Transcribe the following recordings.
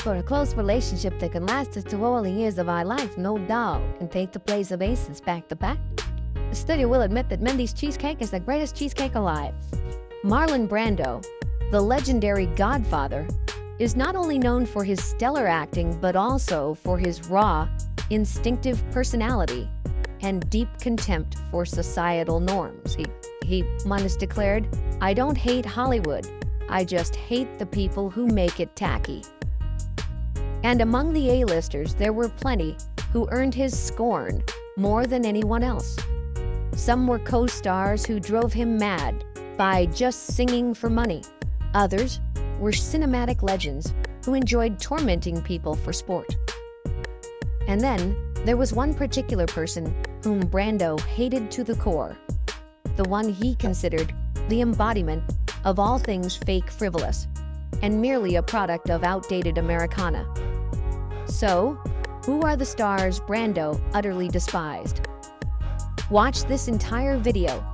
for a close relationship that can last us to all the years of our life, no doubt can take the place of aces back to back. The study will admit that Mindy's cheesecake is the greatest cheesecake alive. Marlon Brando, the legendary Godfather, is not only known for his stellar acting but also for his raw, instinctive personality and deep contempt for societal norms. He once declared, "I don't hate Hollywood, I just hate the people who make it tacky." And among the A-listers, there were plenty who earned his scorn more than anyone else. Some were co-stars who drove him mad by just singing for money. Others were cinematic legends who enjoyed tormenting people for sport. And then there was one particular person whom Brando hated to the core, the one he considered the embodiment of all things fake, frivolous, and merely a product of outdated Americana. So, who are the stars Brando utterly despised? Watch this entire video,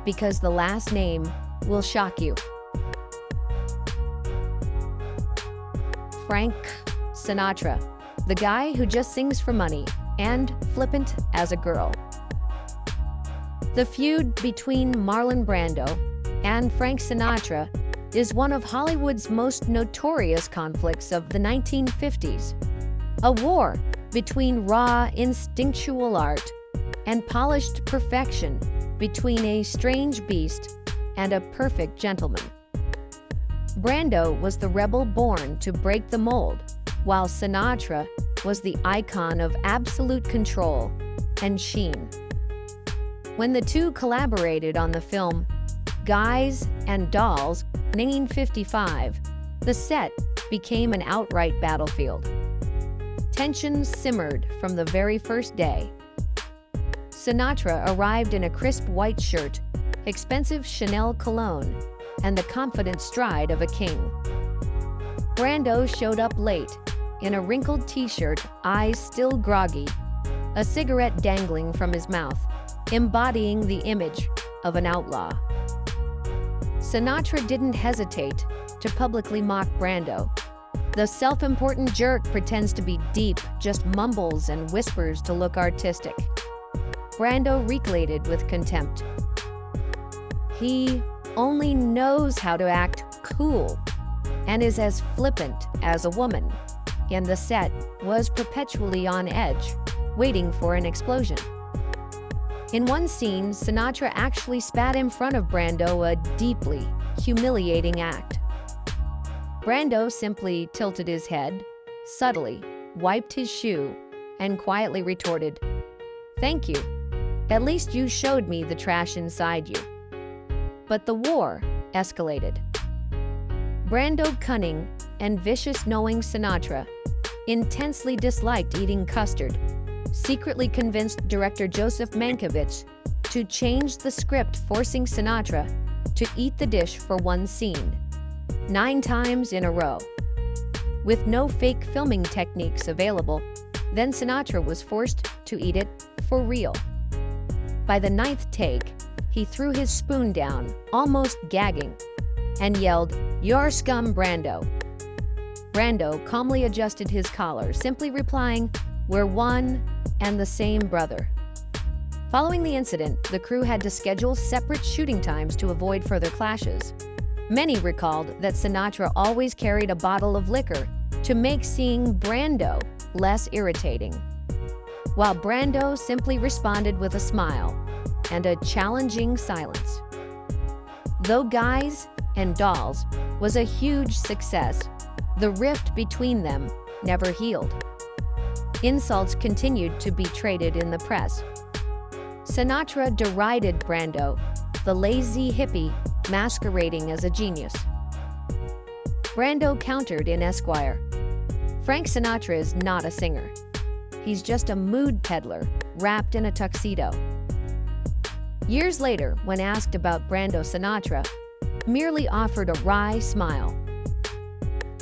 because the last name will shock you. Frank Sinatra, the guy who just sings for money and flippant as a girl. The feud between Marlon Brando and Frank Sinatra is one of Hollywood's most notorious conflicts of the 1950s. A war between raw, instinctual art and polished perfection, between a strange beast and a perfect gentleman. Brando was the rebel born to break the mold, while Sinatra was the icon of absolute control and sheen. When the two collaborated on the film Guys and Dolls, 1955, the set became an outright battlefield. Tensions simmered from the very first day. Sinatra arrived in a crisp white shirt, expensive Chanel cologne, and the confident stride of a king. Brando showed up late, in a wrinkled t-shirt, eyes still groggy, a cigarette dangling from his mouth, embodying the image of an outlaw. Sinatra didn't hesitate to publicly mock Brando. The self-important jerk pretends to be deep, just mumbles and whispers to look artistic. Brando retaliated with contempt. He only knows how to act cool and is as flippant as a woman, and the set was perpetually on edge, waiting for an explosion. In one scene, Sinatra actually spat in front of Brando, a deeply humiliating act. Brando simply tilted his head, subtly wiped his shoe, and quietly retorted, "Thank you. At least you showed me the trash inside you." But the war escalated. Brando, cunning and vicious, knowing Sinatra intensely disliked eating custard, secretly convinced director Joseph Mankiewicz to change the script, forcing Sinatra to eat the dish for one scene, 9 times in a row. With no fake filming techniques available, then Sinatra was forced to eat it for real. By the 9th take, he threw his spoon down, almost gagging, and yelled, "You're scum, Brando." Brando calmly adjusted his collar, simply replying, "We're one and the same brother." Following the incident, the crew had to schedule separate shooting times to avoid further clashes. Many recalled that Sinatra always carried a bottle of liquor to make seeing Brando less irritating, while Brando simply responded with a smile and a challenging silence. Though Guys and Dolls was a huge success, the rift between them never healed. Insults continued to be traded in the press. Sinatra derided Brando, the lazy hippie masquerading as a genius. Brando countered in Esquire, "Frank Sinatra is not a singer. He's just a mood peddler wrapped in a tuxedo." Years later, when asked about Brando, Sinatra merely offered a wry smile.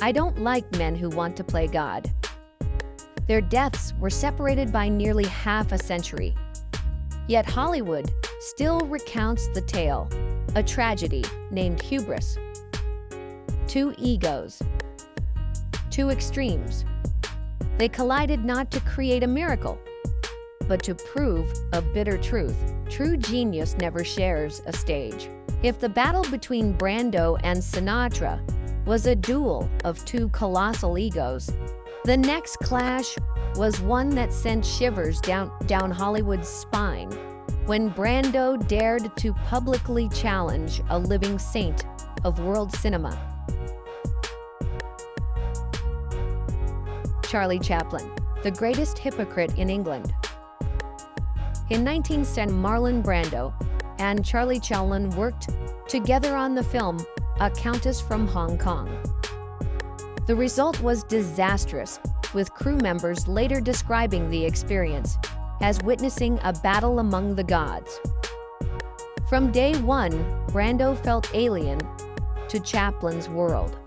"I don't like men who want to play God." Their deaths were separated by nearly half a century. Yet Hollywood still recounts the tale, a tragedy named hubris. Two egos. Two extremes. They collided not to create a miracle, but to prove a bitter truth. True genius never shares a stage. If the battle between Brando and Sinatra was a duel of two colossal egos, the next clash was one that sent shivers down Hollywood's spine when Brando dared to publicly challenge a living saint of world cinema. Charlie Chaplin, the greatest hypocrite in England. In 1910, Marlon Brando and Charlie Chaplin worked together on the film A Countess from Hong Kong. The result was disastrous, with crew members later describing the experience as witnessing a battle among the gods. From day one, Brando felt alien to Chaplin's world.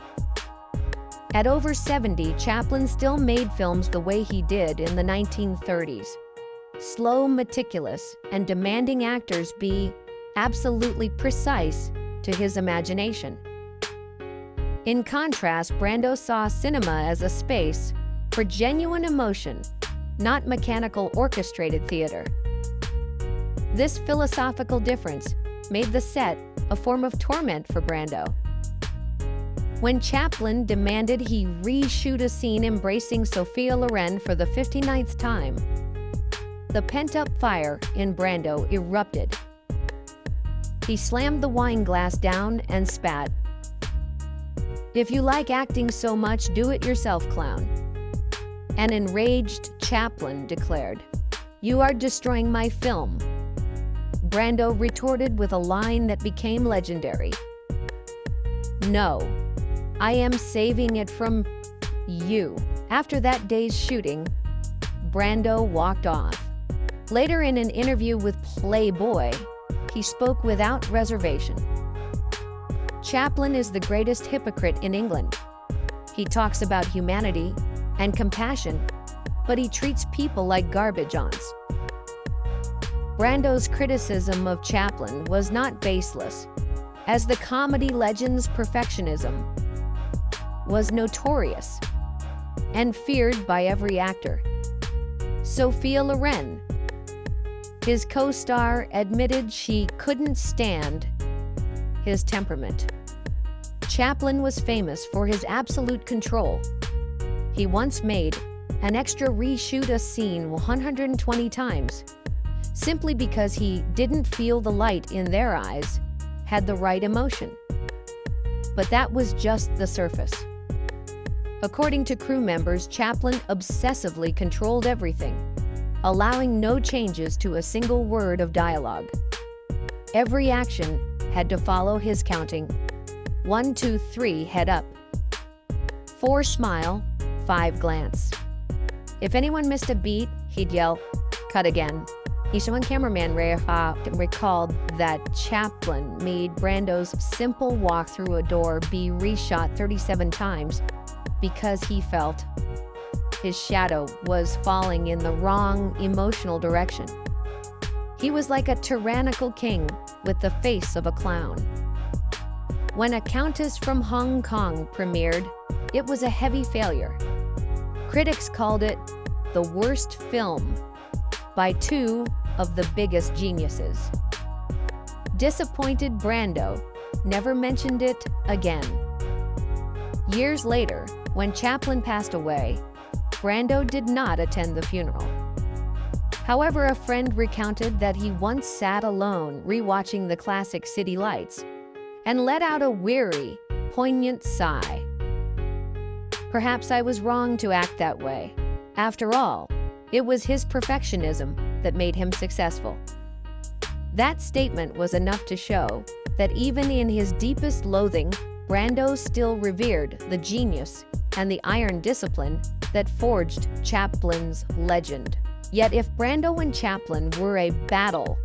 At over 70, Chaplin still made films the way he did in the 1930s. Slow, meticulous, and demanding actors be absolutely precise to his imagination. In contrast, Brando saw cinema as a space for genuine emotion, not mechanical orchestrated theater. This philosophical difference made the set a form of torment for Brando. When Chaplin demanded he reshoot a scene embracing Sophia Loren for the 59th time, the pent-up fire in Brando erupted. He slammed the wine glass down and spat. "If you like acting so much, do it yourself, clown." An enraged Chaplin declared, "You are destroying my film." Brando retorted with a line that became legendary. "No, I am saving it from you." After that day's shooting, Brando walked off. Later, in an interview with Playboy, he spoke without reservation. Chaplin is the greatest hypocrite in England. He talks about humanity and compassion, but he treats people like garbage aunts. Brando's criticism of Chaplin was not baseless, as the comedy legend's perfectionism was notorious and feared by every actor. Sophia Loren, his co-star, admitted she couldn't stand his temperament. Chaplin was famous for his absolute control. He once made an extra reshoot a scene 120 times, simply because he didn't feel the light in their eyes had the right emotion. But that was just the surface. According to crew members, Chaplin obsessively controlled everything, allowing no changes to a single word of dialogue. Every action had to follow his counting. 1, 2, 3, head up. 4, smile. 5, glance. If anyone missed a beat, he'd yell, "Cut again." One cameraman recalled that Chaplin made Brando's simple walk through a door be reshot 37 times because he felt his shadow was falling in the wrong emotional direction. He was like a tyrannical king with the face of a clown. When A Countess from Hong Kong premiered, it was a heavy failure. Critics called it the worst film by two of the biggest geniuses. Disappointed Brando never mentioned it again. Years later, when Chaplin passed away, Brando did not attend the funeral. However, a friend recounted that he once sat alone rewatching the classic City Lights and let out a weary, poignant sigh. "Perhaps I was wrong to act that way. After all, it was his perfectionism that made him successful." That statement was enough to show that even in his deepest loathing, Brando still revered the genius and the iron discipline that forged Chaplin's legend. Yet if Brando and Chaplin were a battle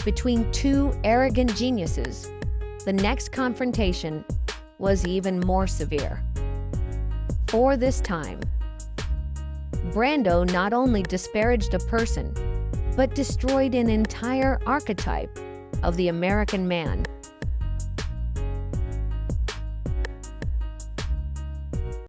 between two arrogant geniuses, the next confrontation was even more severe. For this time, Brando not only disparaged a person, but destroyed an entire archetype of the American man.